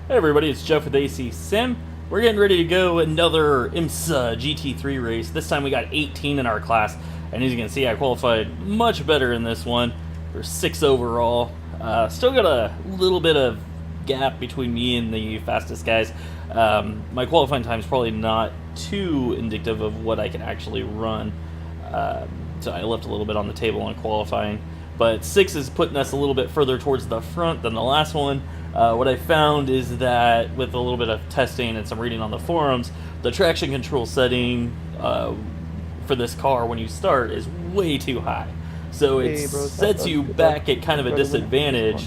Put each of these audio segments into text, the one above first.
Hey everybody, it's Jeff with ACSIM. We're getting ready to go another IMSA GT3 race. This time we got 18 in our class, and as you can see, I qualified much better in this one. There's 6 overall. Still got a little bit of gap between me and the fastest guys. My qualifying time is probably not too indicative of what I can actually run. So I left a little bit on the table on qualifying. But 6 is putting us a little bit further towards the front than the last one. What I found is that with a little bit of testing and some reading on the forums, the traction control setting for this car when you start is way too high. So it sets you back at kind of a disadvantage.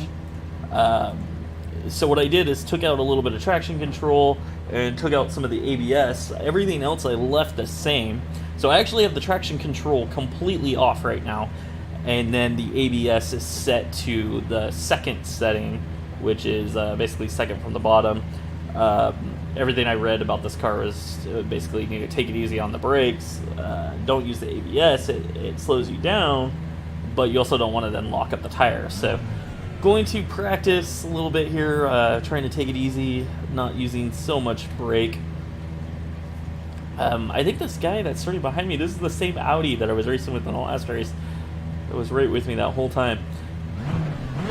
So what I did is took out a little bit of traction control and took out some of the ABS. Everything else I left the same. So I actually have the traction control completely off right now. And then the ABS is set to the second setting, which is basically second from the bottom. Everything I read about this car was basically you need to take it easy on the brakes. Don't use the ABS, it slows you down, but you also don't want to then lock up the tires. So going to practice a little bit here, trying to take it easy, not using so much brake. I think this guy that's starting behind me, this is the same Audi that I was racing with in the last race. It was right with me that whole time.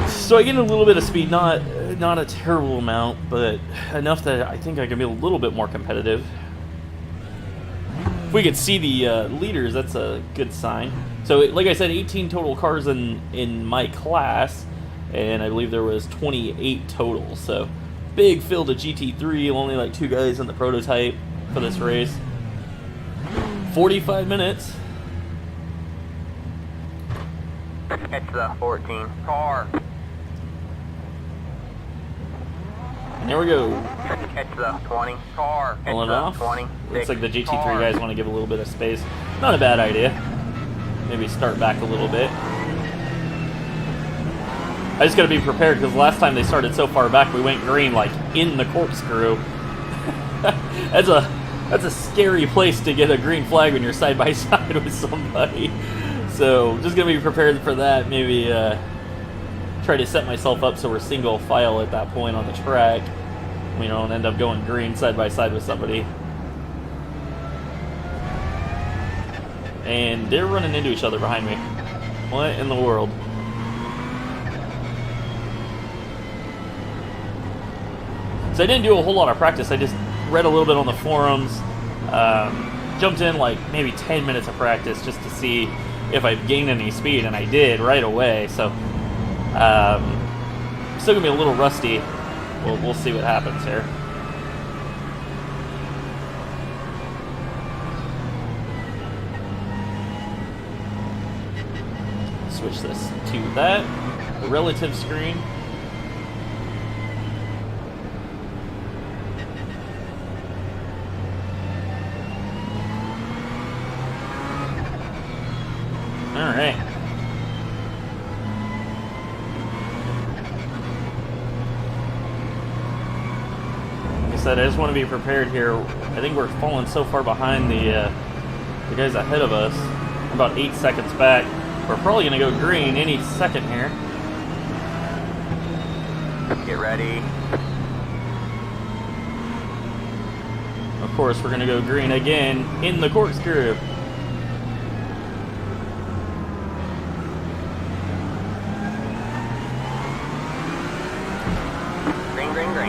So I get a little bit of speed, not a terrible amount, but enough that I think I can be a little bit more competitive. If we could see the leaders, that's a good sign. So like I said, 18 total cars in my class, and I believe there was 28 total. So big field of GT3, only like 2 guys in the prototype for this race. 45 minutes. It's the 14 car. And there we go. It's the 20 car. Pulling it off. 20. Looks like the GT3 guys want to give a little bit of space. Not a bad idea. Maybe start back a little bit. I just got to be prepared because last time they started so far back, we went green like in the corkscrew. That's a scary place to get a green flag when you're side by side with somebody. So just gonna be prepared for that. Maybe try to set myself up so we're single file at that point on the track. We don't end up going green side by side with somebody. And they're running into each other behind me. What in the world? So I didn't do a whole lot of practice. I just read a little bit on the forums. Jumped in like maybe 10 minutes of practice just to see if I've gained any speed, and I did right away. So still gonna be a little rusty. We'll see what happens here. Switch this to that, the relative screen. Alright. Like I said, I just want to be prepared here. I think we're falling so far behind the guys ahead of us. We're about 8 seconds back. We're probably going to go green any second here. Get ready. Of course, we're going to go green again in the corkscrew.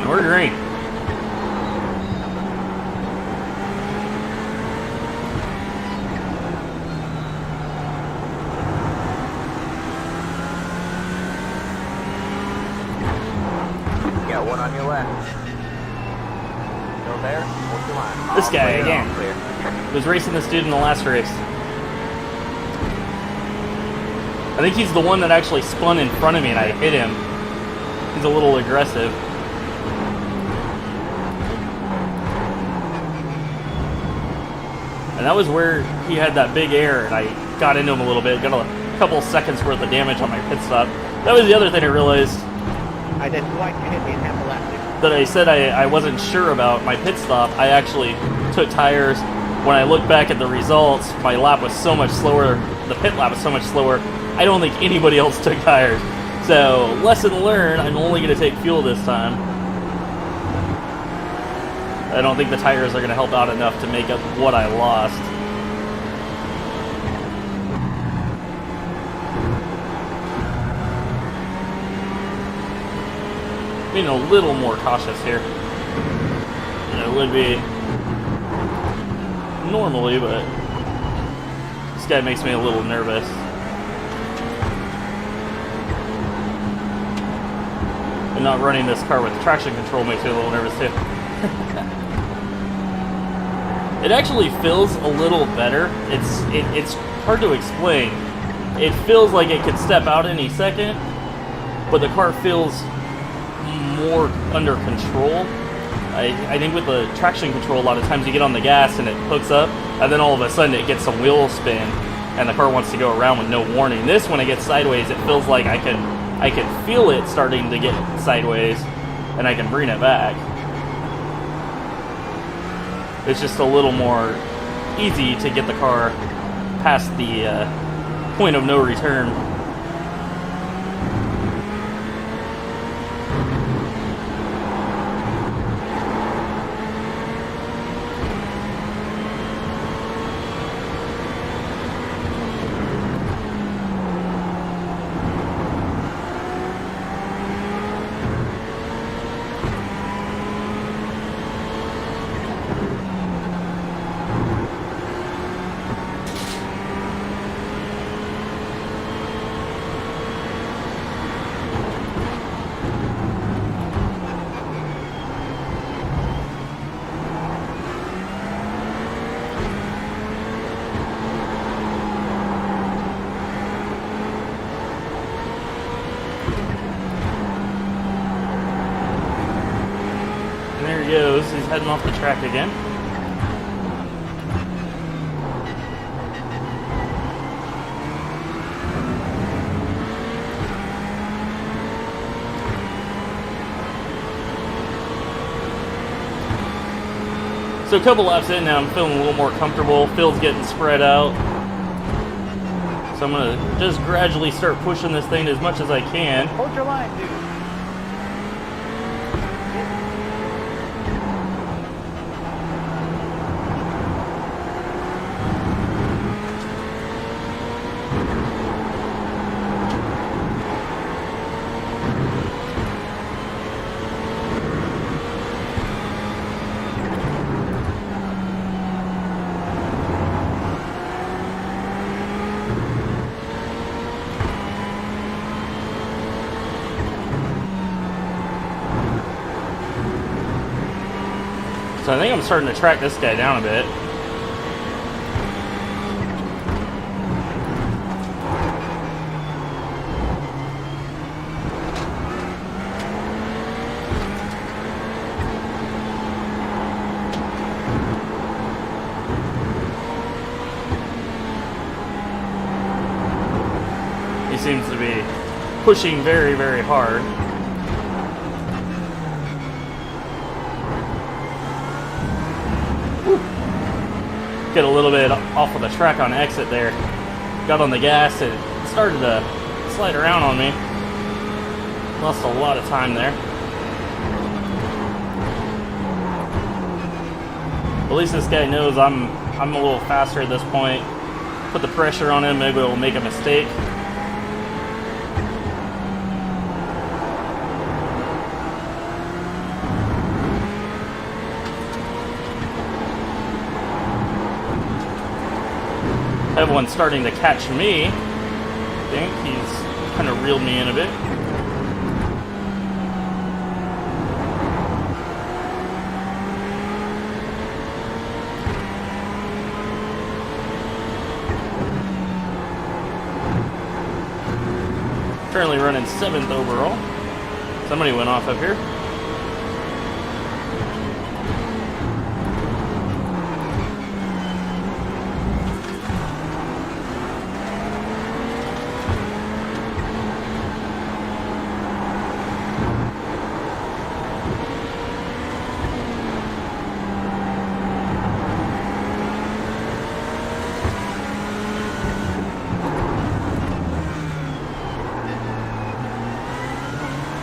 We're green. Got one on your left. Go there. Hold your line. This guy again was racing this dude in the last race. I think he's the one that actually spun in front of me and I hit him. He's a little aggressive. And that was where he had that big air, and I got into him a little bit, got a couple seconds worth of damage on my pit stop. That was the other thing I realized. I didn't like you hit me in half a lap. That I said I wasn't sure about my pit stop. I actually took tires. When I look back at the results, my lap was so much slower. The pit lap was so much slower. I don't think anybody else took tires. So, lesson learned, I'm only going to take fuel this time. I don't think the tires are going to help out enough to make up what I lost. Being a little more cautious here than it would be normally, but this guy makes me a little nervous. And not running this car with traction control makes me a little nervous too. It actually feels a little better. It's hard to explain. It feels like it could step out any second, but the car feels more under control. I think with the traction control, a lot of times you get on the gas and it hooks up, and then all of a sudden it gets some wheel spin, and the car wants to go around with no warning. This, when it gets sideways, it feels like I can feel it starting to get sideways, and I can bring it back. It's just a little more easy to get the car past the point of no return. Goes. He's heading off the track again. So a couple laps in now, I'm feeling a little more comfortable. Field's getting spread out. So I'm going to just gradually start pushing this thing as much as I can. Hold your line, dude. So I think I'm starting to track this guy down a bit. He seems to be pushing very, very hard. Get a little bit off of the track on exit there. Got on the gas, it started to slide around on me. Lost a lot of time there. At least this guy knows I'm a little faster at this point. Put the pressure on him, maybe we'll make a mistake. Everyone's starting to catch me. I think he's kind of reeled me in a bit. Currently running 7th overall. Somebody went off up here.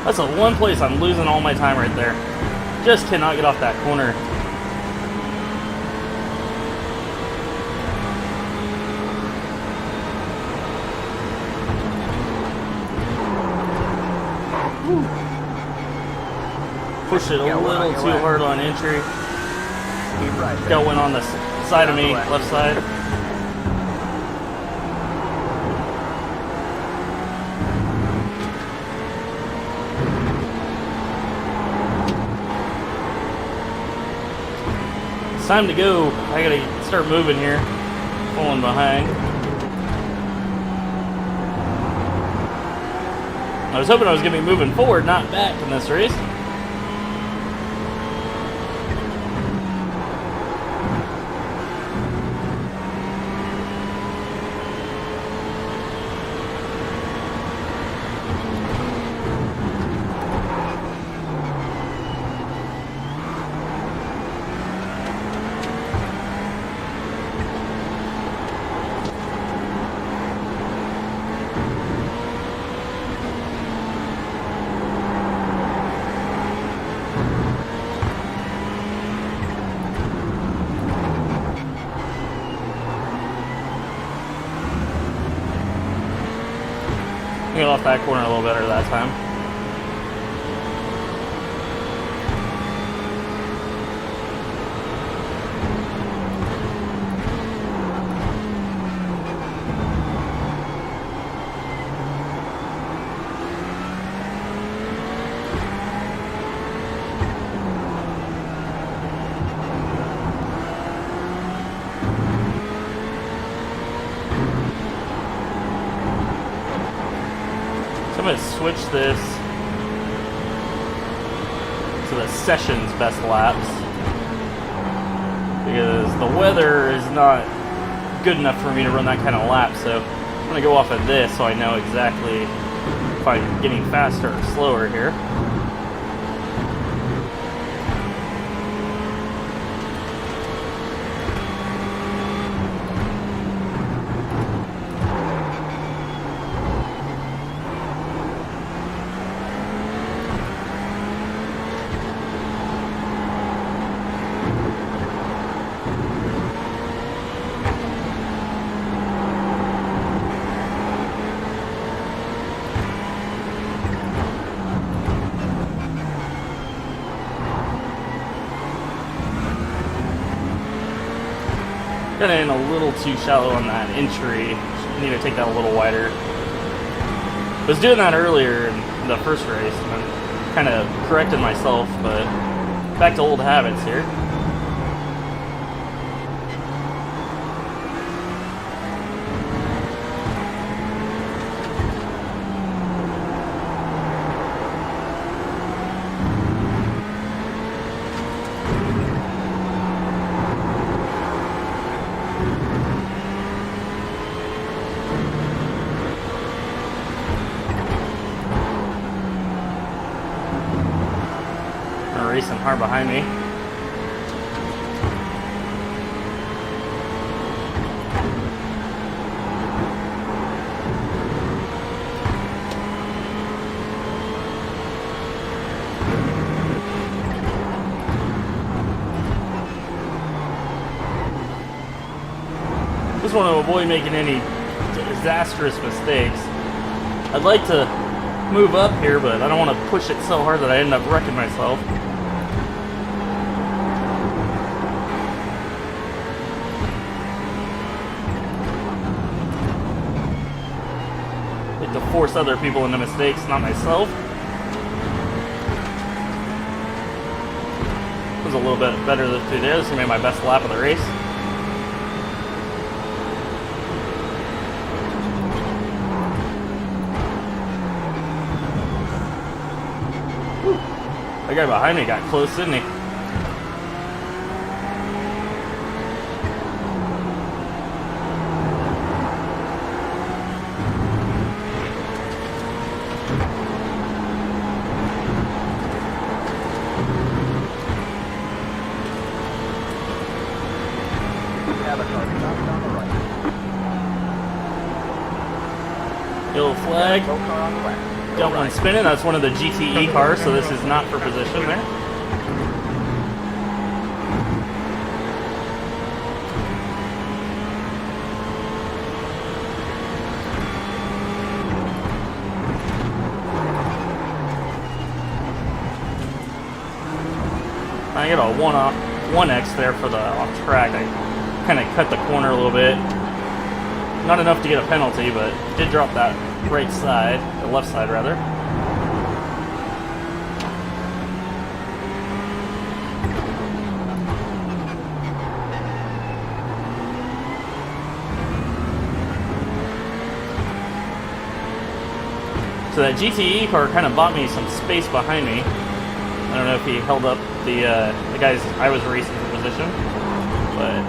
That's the one place I'm losing all my time right there. Just cannot get off that corner. Push it a little too hard on entry. Keep right there. Got one on the side of me, left side. It's time to go. I gotta start moving here. Falling behind. I was hoping I was gonna be moving forward, not back in this race. I got off that corner a little better that time. I'm going to switch this to the session's best laps because the weather is not good enough for me to run that kind of lap, so I'm going to go off of this so I know exactly if I'm getting faster or slower here. Got in a little too shallow on that entry. Need to take that a little wider. I was doing that earlier in the first race, and I'm kind of corrected myself, but back to old habits here. Racing hard behind me. Just want to avoid making any disastrous mistakes. I'd like to move up here, but I don't want to push it so hard that I end up wrecking myself. To force other people into mistakes, not myself. It was a little bit better through there. This is gonna be my best lap of the race. Whew. That guy behind me got close, didn't he? Yellow flag. Got one spinning. That's one of the GTE cars, so this is not for position there. I got a 1X there for the off track. I kind of cut the corner a little bit. Not enough to get a penalty, but did drop that right side, the left side rather. So that GTE car kind of bought me some space behind me. I don't know if he held up the guys I was racing for position, but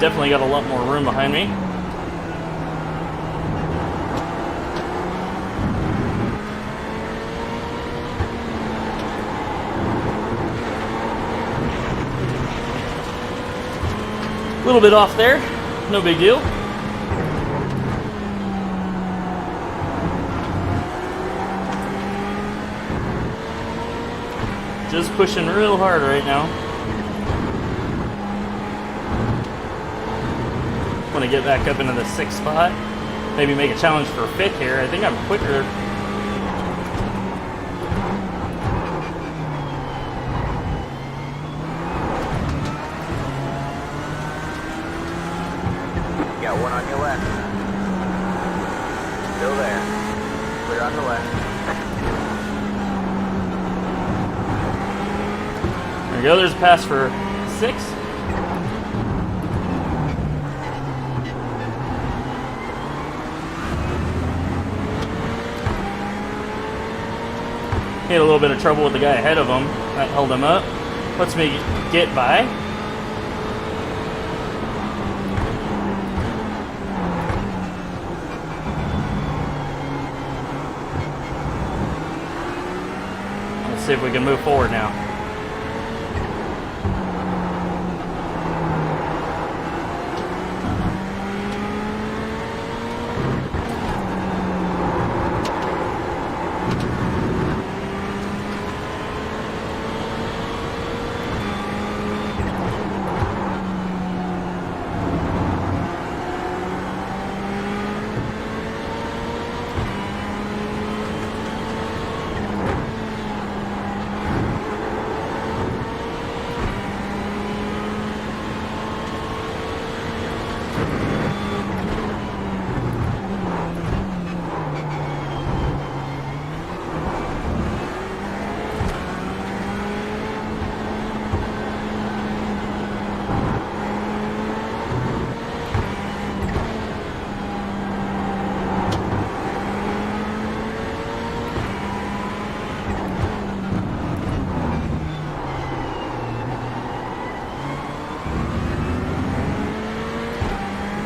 definitely got a lot more room behind me. A little bit off there, no big deal. Just pushing real hard right now. Want to get back up into the 6th spot. Maybe make a challenge for 5th here. I think I'm quicker. Got one on your left. Still there. Clear on the left. There we go. There's a pass for 6. He had a little bit of trouble with the guy ahead of him. That held him up. Lets me get by. Let's see if we can move forward now.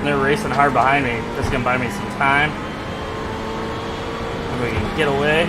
They're racing hard behind me. This is going to buy me some time. And we can get away.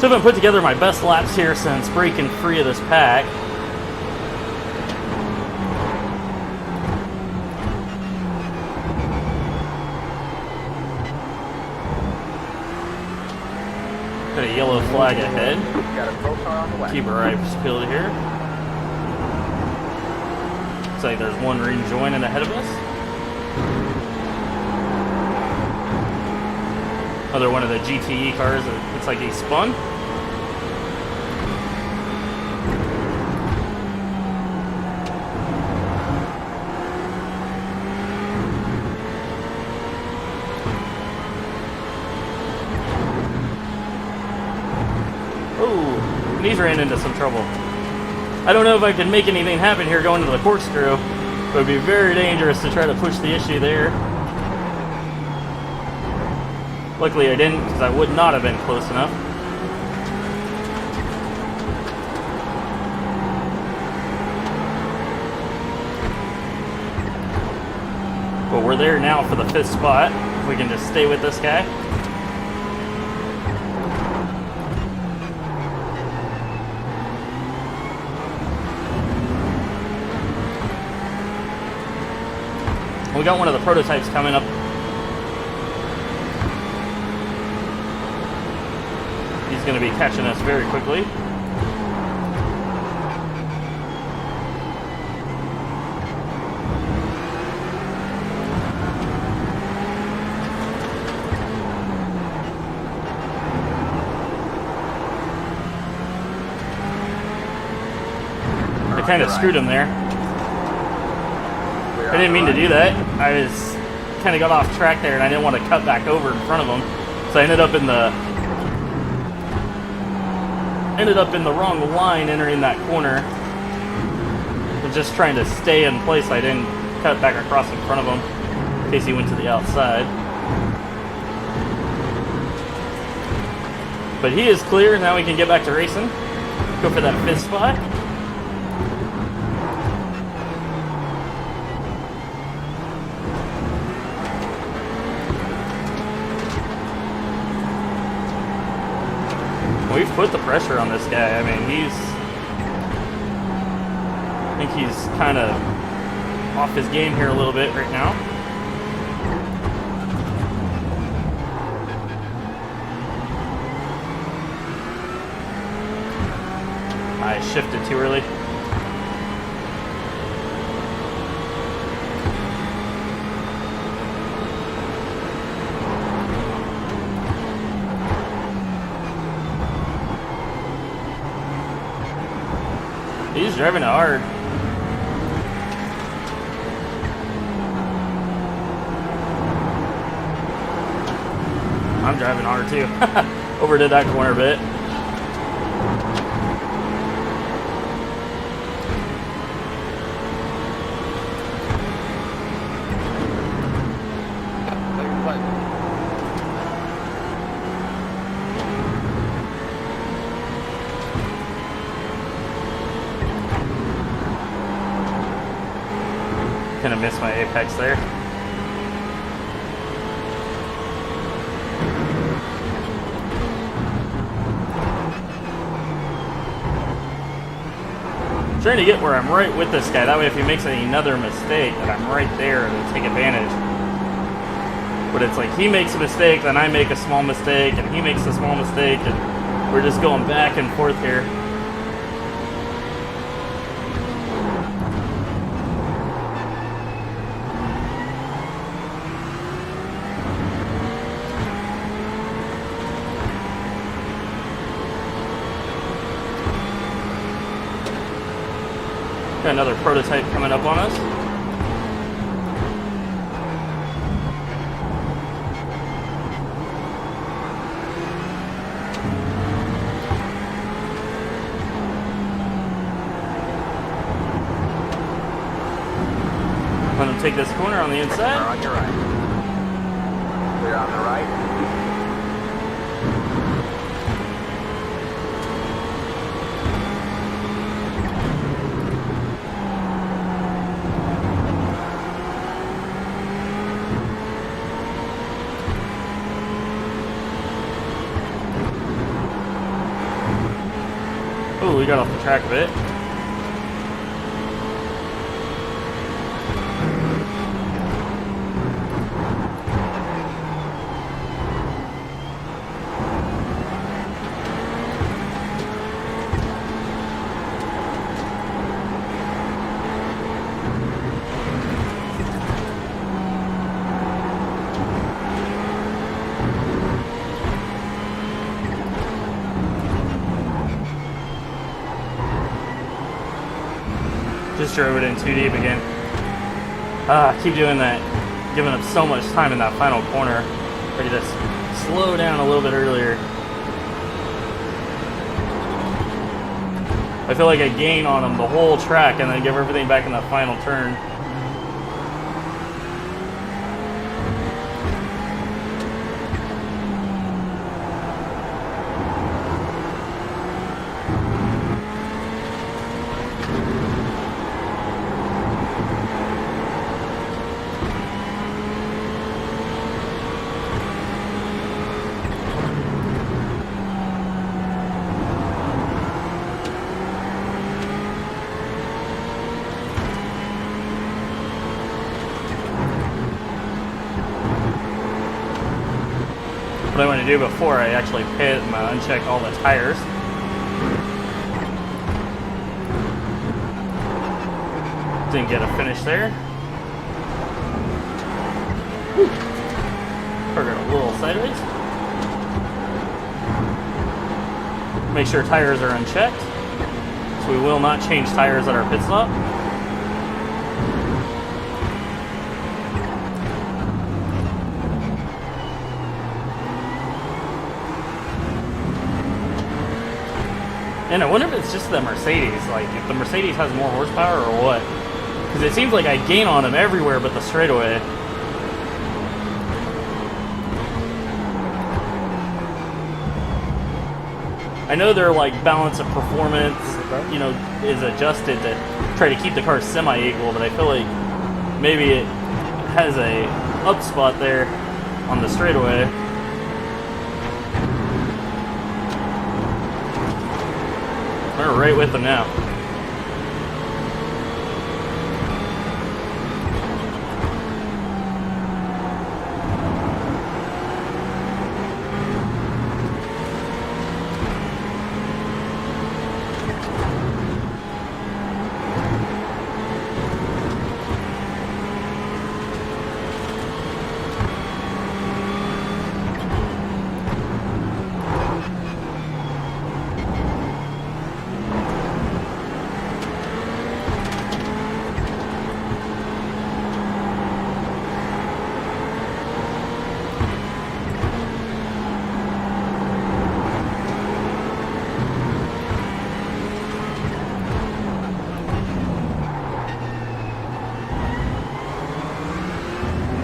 So I've put together my best laps here since breaking free of this pack. Got a yellow flag ahead. Got a pro car on the left. Keep our eyes peeled here. Looks like there's one rejoining ahead of us. Another one of the GTE cars that looks like he spun. Oh, and he's ran into some trouble. I don't know if I can make anything happen here going to the corkscrew. It would be very dangerous to try to push the issue there. Luckily I didn't, because I would not have been close enough. But we're there now for the 5th spot. If we can just stay with this guy. We got one of the prototypes coming up. He's going to be catching us very quickly. I kind of screwed him there. I didn't mean to do that. I was kind of got off track there, and I didn't want to cut back over in front of him, so I ended up in the wrong line entering that corner. I was just trying to stay in place. I didn't cut back across in front of him in case he went to the outside. But he is clear. Now we can get back to racing. Go for that 5th spot. We've put the pressure on this guy. I mean, I think he's kind of off his game here a little bit right now. I shifted too early. He's driving it hard. I'm driving hard too. Overdid that corner a bit. Kind of missed my apex there. I'm trying to get where I'm right with this guy. That way if he makes another mistake, that I'm right there to take advantage. But it's like he makes a mistake, then I make a small mistake, and he makes a small mistake, and we're just going back and forth here. Got another prototype coming up on us. Let him take this corner on the inside. On your right. Clear on the right. Oh, we got off the track a bit. Just drove it in too deep again. I keep doing that, giving up so much time in that final corner. Ready to slow down a little bit earlier. I feel like I gain on them the whole track and then give everything back in that final turn. What I want to do before I actually pit, I'm going to uncheck all the tires. Didn't get a finish there. Park it a little sideways. Make sure tires are unchecked. So we will not change tires at our pit stop. And I wonder if it's just the Mercedes, like if the Mercedes has more horsepower or what. Because it seems like I gain on them everywhere but the straightaway. I know their like balance of performance, you know, is adjusted to try to keep the car semi-equal, but I feel like maybe it has a up spot there on the straightaway. We're right with them now.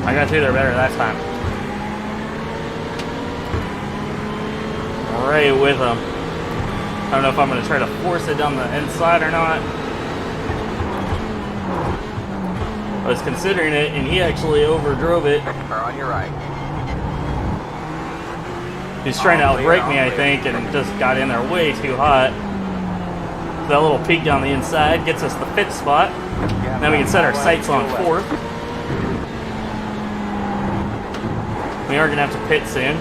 I got through there better that time. Right with him. I don't know if I'm going to try to force it down the inside or not. I was considering it, and he actually overdrove it. Or on your right. He's trying to outbrake me, I think, and just got in there way too hot. So that little peak down the inside gets us the fifth spot. Then we can set our sights on fourth. We are going to have to pit soon.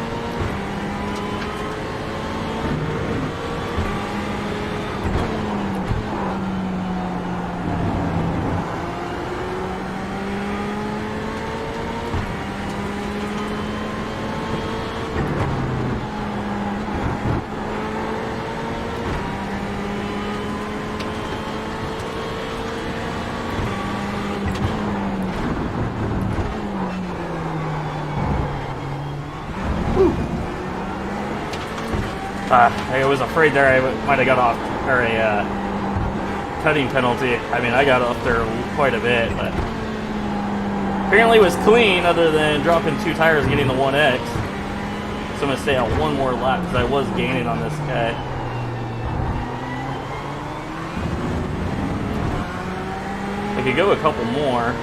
I was afraid there I might have got off, or a cutting penalty. I mean, I got off there quite a bit, but apparently it was clean other than dropping 2 tires and getting the 1X. So I'm going to stay out one more lap because I was gaining on this guy. I could go a couple more,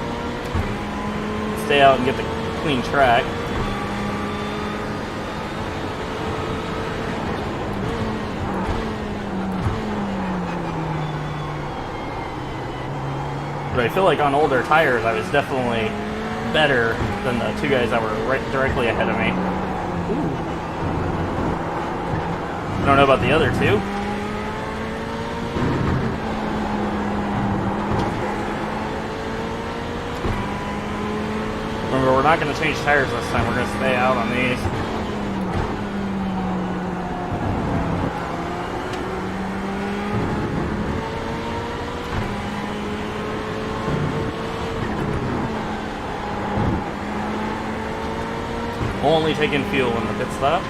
stay out and get the clean track. But I feel like on older tires, I was definitely better than the 2 guys that were right directly ahead of me. Ooh. I don't know about the other 2. Remember, we're not going to change tires this time. We're going to stay out on these. Only taking fuel in the pit stop.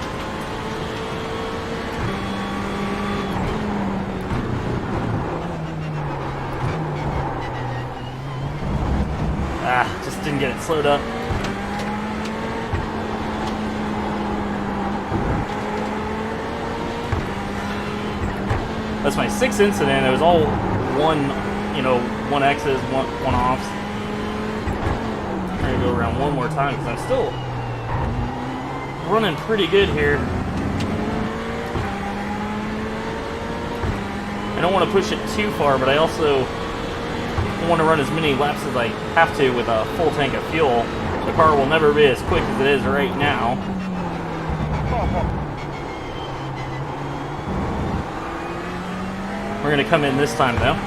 Just didn't get it slowed up. That's my 6th incident. It was all one X's, one offs. I'm gonna go around one more time because I'm still running pretty good here. I don't want to push it too far, but I also want to run as many laps as I have to with a full tank of fuel. The car will never be as quick as it is right now. We're going to come in this time though.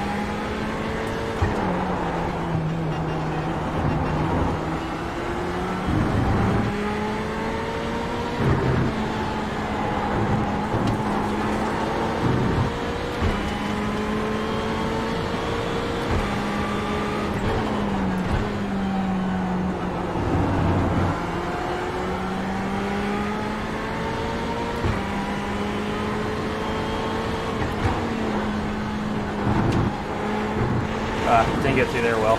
Didn't get through there well.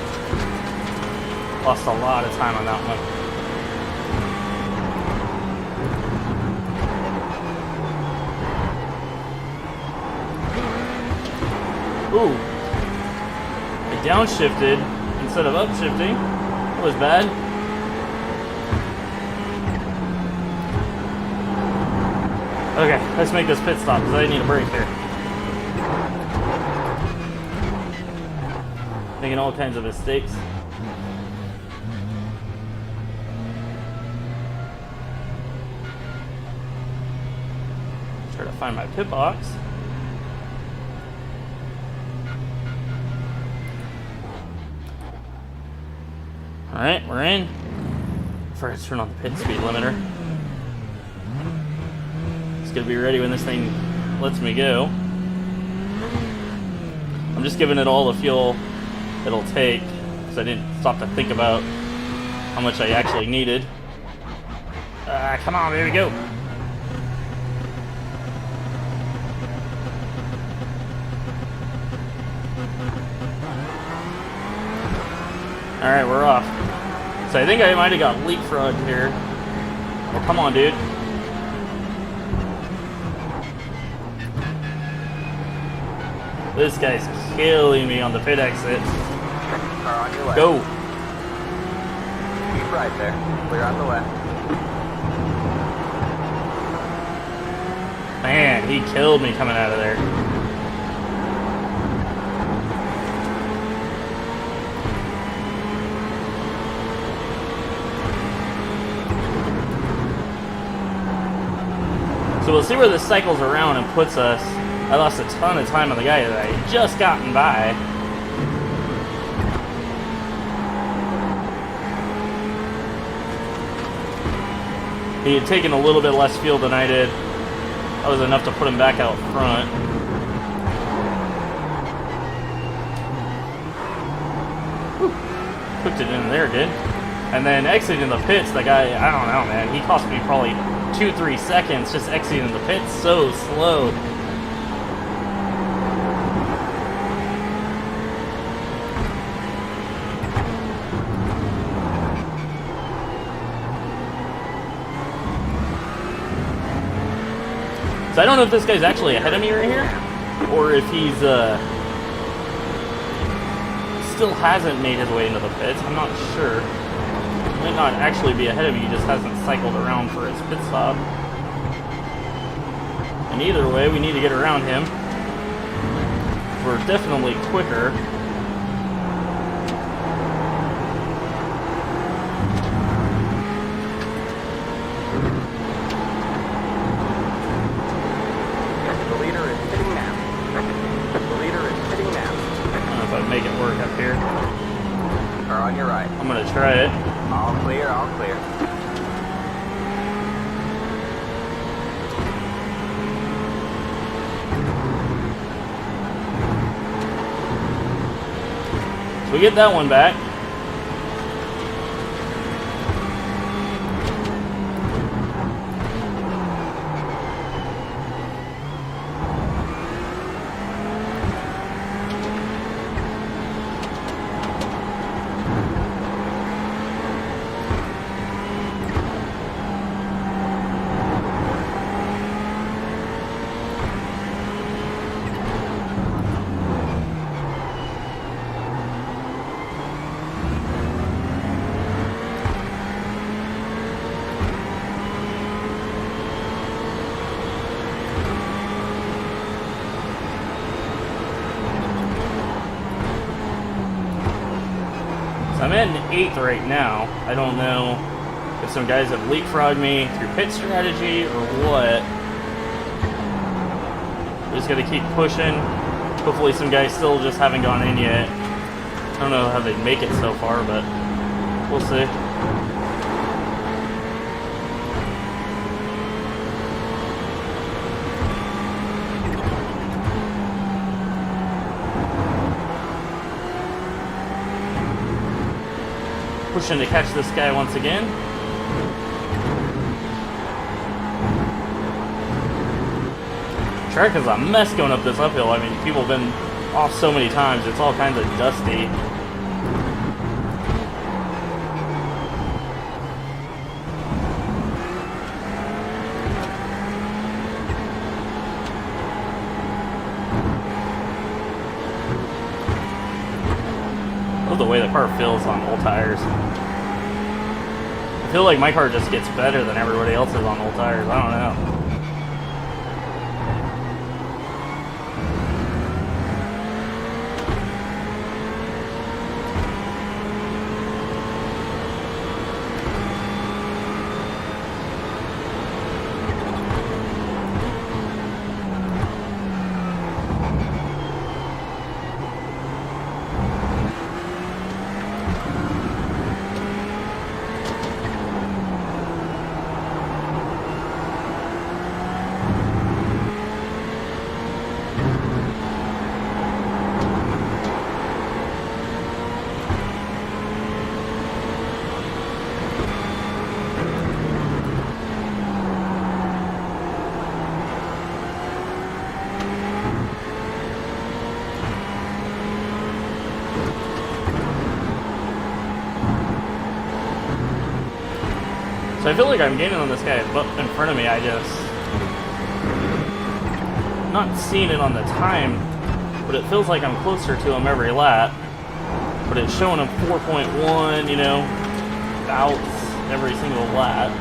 Lost a lot of time on that one. Ooh. I downshifted instead of upshifting. That was bad. Okay, let's make this pit stop because I need a break here. Making all kinds of mistakes. Try to find my pit box. Alright, we're in. Forgot to turn on the pit speed limiter. It's gonna be ready when this thing lets me go. I'm just giving it all the fuel it'll take, because I didn't stop to think about how much I actually needed. Come on, here we go. Alright, we're off. So I think I might have got leapfrogged here. Oh, come on, dude. This guy's killing me on the pit exit. Car on your left. Go. Keep right there. Clear on the left. Man, he killed me coming out of there. So we'll see where this cycles around and puts us. I lost a ton of time on the guy that I had just gotten by. He had taken a little bit less fuel than I did. That was enough to put him back out front. Whew. Cooked it in there, did. And then exiting the pits, the guy, I don't know, man. He cost me probably 2-3 seconds just exiting the pits so slow. So I don't know if this guy's actually ahead of me right here, or if he's still hasn't made his way into the pits. I'm not sure. He might not actually be ahead of me, he just hasn't cycled around for his pit stop. And either way, we need to get around him. We're definitely quicker. Make it work up here. Car on your right. I'm gonna try it. All clear, all clear. So we get that one back. So I'm in 8th right now. I don't know if some guys have leapfrogged me through pit strategy or what. We're just gonna keep pushing. Hopefully some guys still just haven't gone in yet. I don't know how they'd make it so far, but we'll see. Pushing to catch this guy once again. Track is a mess going up this uphill. I mean, people have been off so many times, it's all kinds of dusty. I love the way the car feels on old tires. I feel like my car just gets better than everybody else's on old tires. I don't know. So I feel like I'm gaining on this guy in front of me. I just not seeing it on the time, but it feels like I'm closer to him every lap. But it's showing him 4.1, you know, outs every single lap.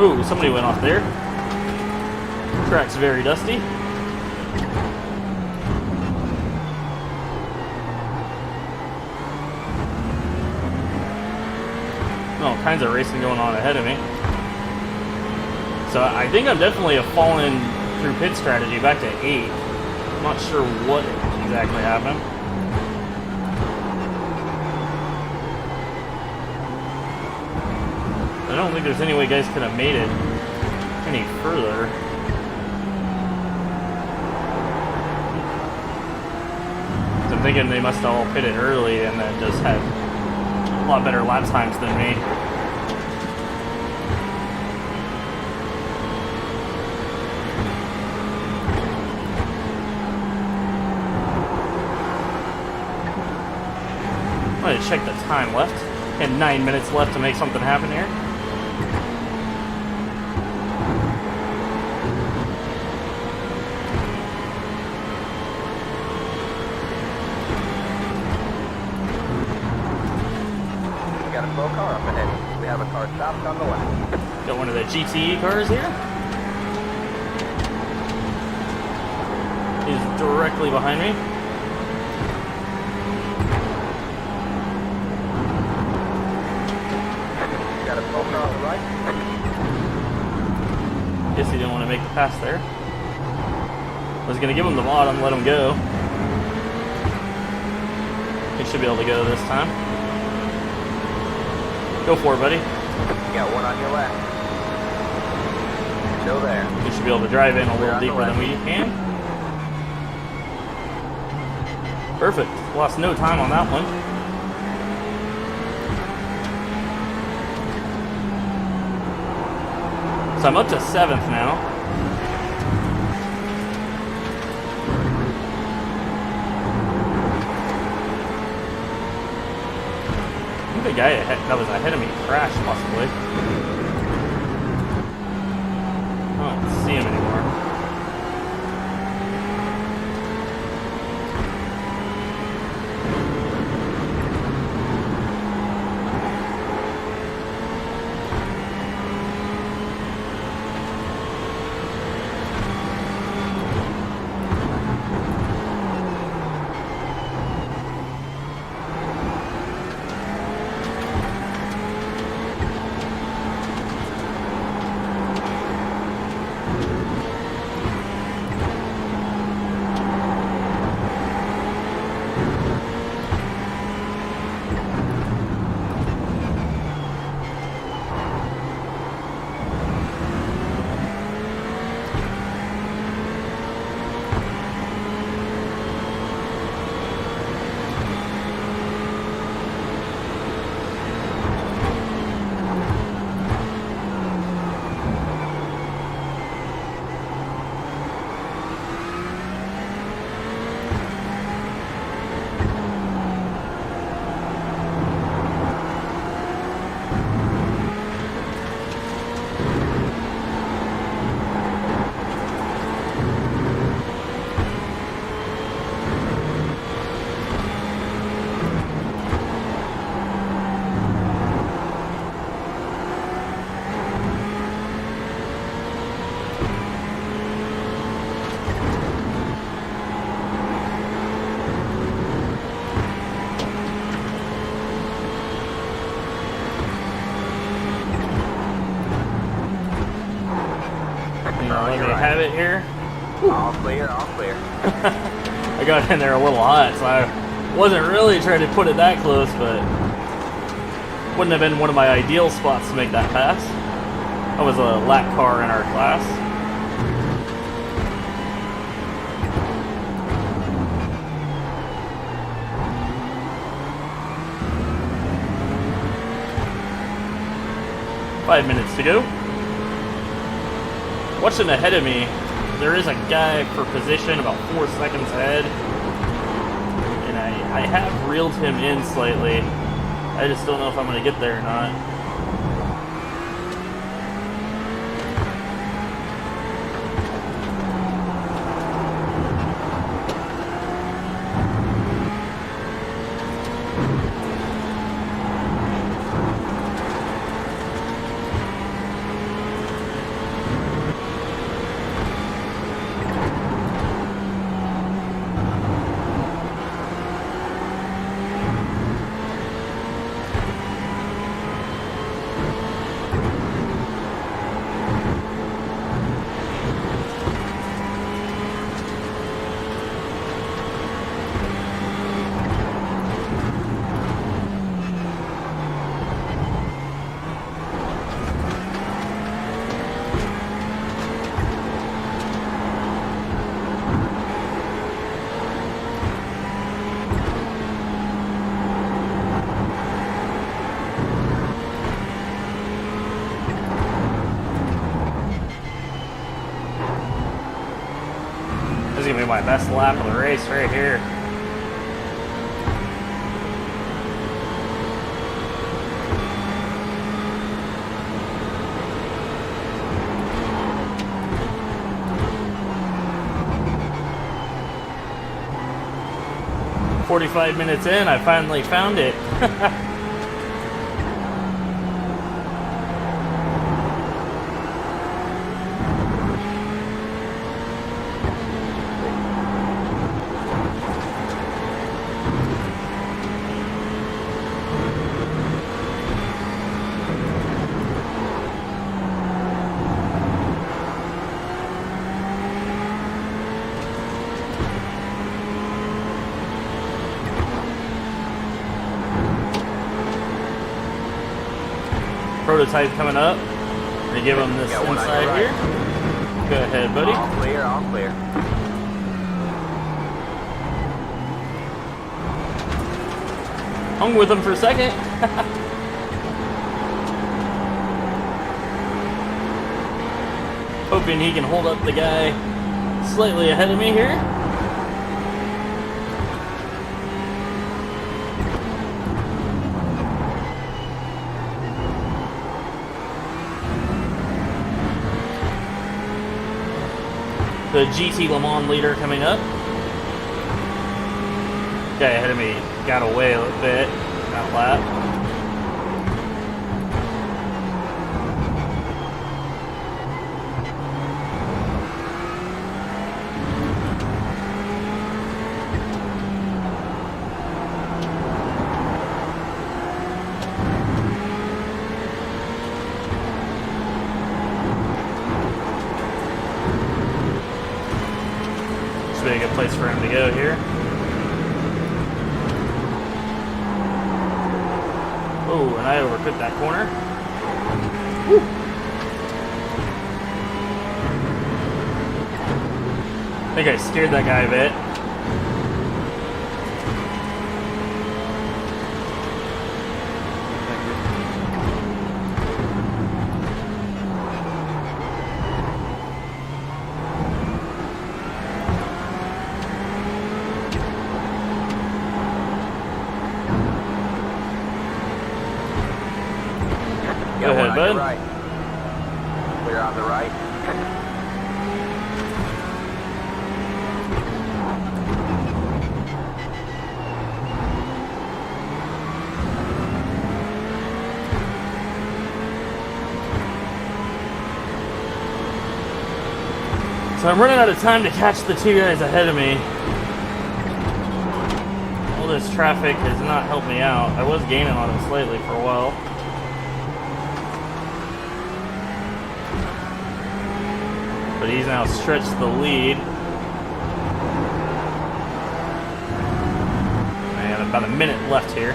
Ooh, somebody went off there. Track's very dusty. All kinds of racing going on ahead of me. So I think I'm definitely falling through pit strategy back to 8. I'm not sure what exactly happened. I don't think there's any way guys could have made it any further. So I'm thinking they must have all pitted early and then just had a lot better lap times than me. I'm going to check the time left. And 9 minutes left to make something happen here. We got a slow car up ahead. We have a car stopped on the left. Got one of the GTE cars here. He's directly behind me. Guess he didn't want to make the pass there. I was going to give him the bottom, let him go. He should be able to go this time. Go for it, buddy. You got one on your left. Still there. You should be able to drive in a little deeper than we can. Perfect. Lost no time on that one. So I'm up to 7th now. I think the guy that was ahead of me crashed, possibly. I don't see him anymore. let your me right. have it here. All clear, all clear. I got in there a little hot, so I wasn't really trying to put it that close, but wouldn't have been one of my ideal spots to make that pass. I was a lap car in our class. Five minutes to go. Watching ahead of me, there is a guy for position about 4 seconds ahead, and I have reeled him in slightly. I just don't know if I'm going to get there or not. This is going to be my best lap of the race right here. "45 minutes in, I finally found it." Prototype coming up. We're gonna give him this inside right. here. Go ahead, buddy. All clear, all clear. Hung with him for a second. Hoping he can hold up the guy slightly ahead of me here. The GT Le Mans leader coming up. Guy ahead of me got away a little bit that lap. This would be a good place for him to go here. Oh, and I overcooked that corner. Woo. I think I scared that guy a bit. Go ahead, bud. Right. Clear on the right. So I'm running out of time to catch the two guys ahead of me. All this traffic has not helped me out. I was gaining on them slightly for a while. but he's now stretched the lead. And about a minute left here.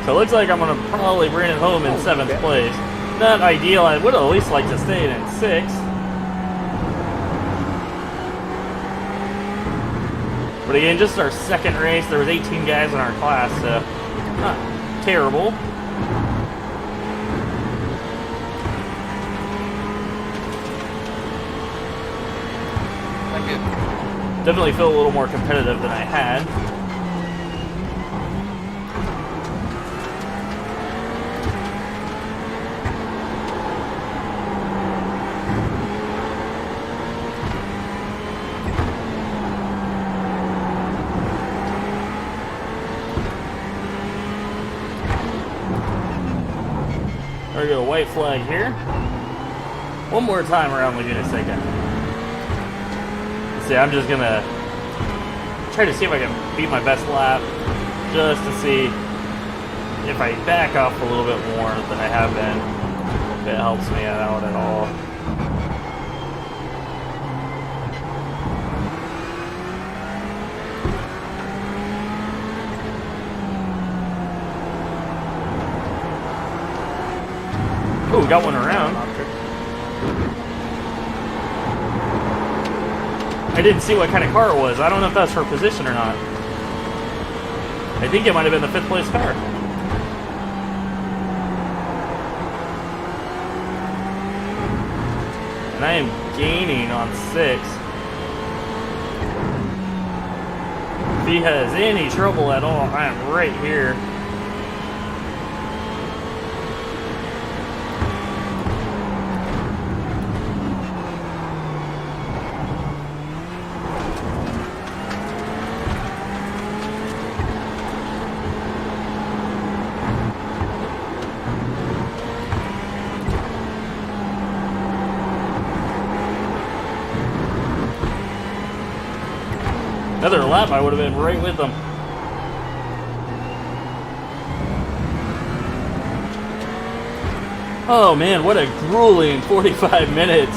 So it looks like I'm going to probably bring it home in 7th place. Not ideal. I would at least like to stay in 6th. But again, just our 2nd race. There was 18 guys in our class, so not terrible. Thank you. Definitely feel a little more competitive than I had. There we go, white flag here. One more time around Laguna Seca. Let's see, I'm just gonna try to see if I can beat my best lap, just to see if I back off a little bit more than I have been, if it helps me out at all. Oh, we got one around. I didn't see what kind of car it was. I don't know if that's for position or not. I think it might have been the 5th place car. And I am gaining on 6. If he has any trouble at all, I am right here. Another lap, I would have been right with them. Oh man, what a grueling 45 minutes.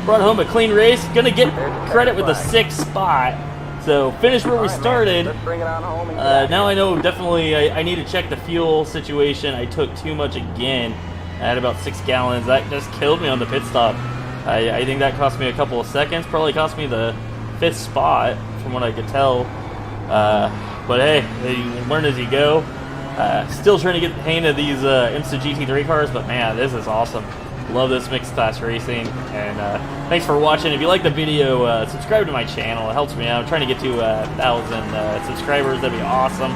Brought home a clean race. Gonna get credit with the 6th spot. So finished where we started. Let's bring it on home and Now I know definitely I need to check the fuel situation. I took too much again. I had about 6 gallons. That just killed me on the pit stop. I think that cost me a couple of seconds. Probably cost me the 5th spot from what I could tell. But hey, you learn as you go. Still trying to get the hang of these IMSA GT3 cars, but man, this is awesome. Love this mixed class racing, and thanks for watching. If you like the video, subscribe to my channel. It helps me out. I'm trying to get to 1,000 subscribers. That'd be awesome.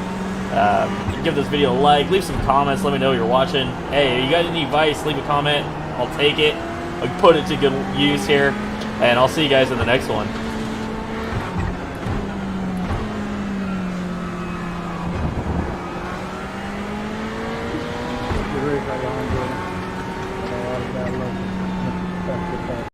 Give this video a like, leave some comments, let me know you're watching. Hey, you got any advice, leave a comment. I'll take it. I'll put it to good use here, and I'll see you guys in the next one.